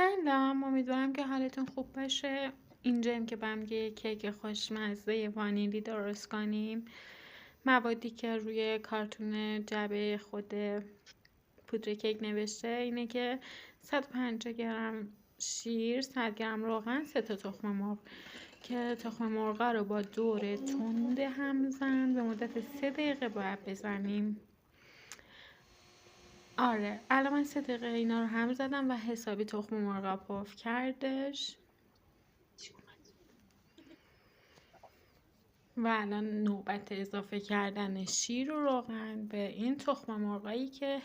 سلام، امیدوارم که حالتون خوب باشه. اینجاییم که با هم یه کیک خوشمزه وانیلی درست کنیم. موادی که روی کارتون جعبه خود پودر کیک نوشته اینه که 150 گرم شیر، 100 گرم روغن، 3 تا تخم مرغ که تخم مرغ رو با دور تند همزن به مدت 3 دقیقه باید بزنیم. آره، الان من 3 دقیقه اینا رو هم زدم و حسابی تخم مرغا پف کردش و الان نوبت اضافه کردن شیر و روغن به این تخم مرغایی که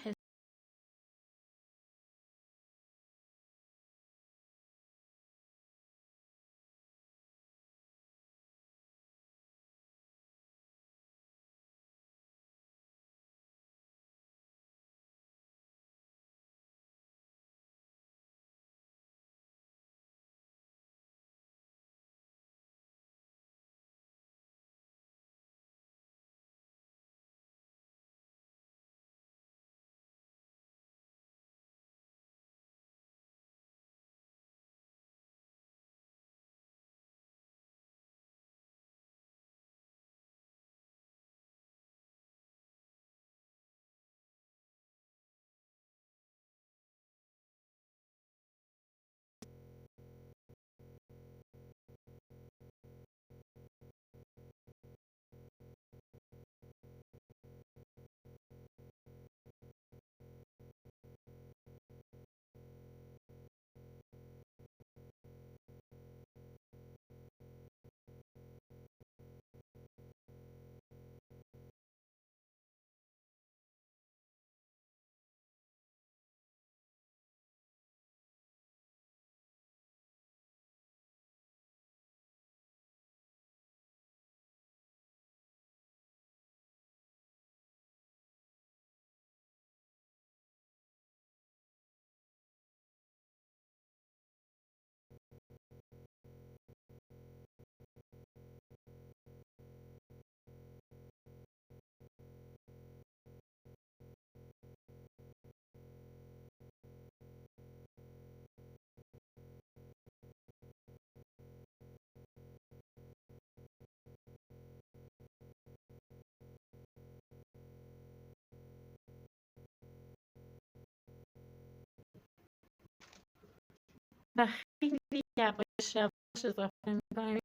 و خیلی یواش یواش اضافه می‌کنیم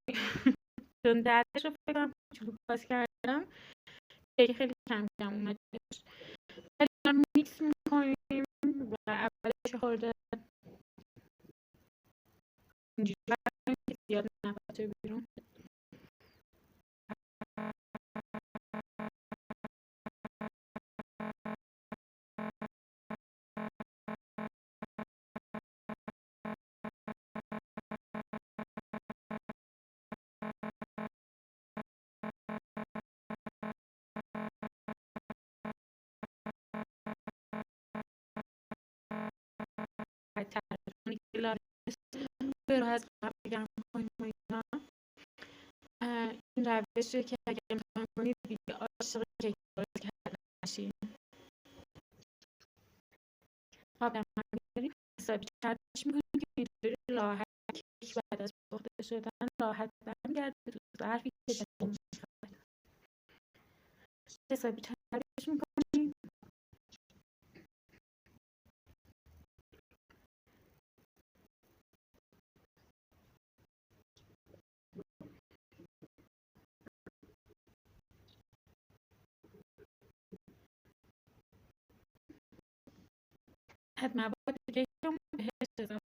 چون دردش رو فکر کنم کوچولو باز کردم، خیلی خیلی کم کم اومدش. ولی دارم میکس می‌کنیم و اولش خورده اینجوری کنیم که زیاد نباشه بیرون. و ترشونی که لازم به راحت گرم کنیم و اینا. این روشه که اگه امتحان کنید دیگه عاشق کیک درست کردن نشین. آب هم می‌ذاریم حسابی چربش می‌کنیم که اینطوری راحت کیک بعد از پخته شدن راحت برمیگرده تو ظرفی که دلمون می‌خواد. حسابی چربش می‌کنیم. بعد مواد کیکمون بهش اضافه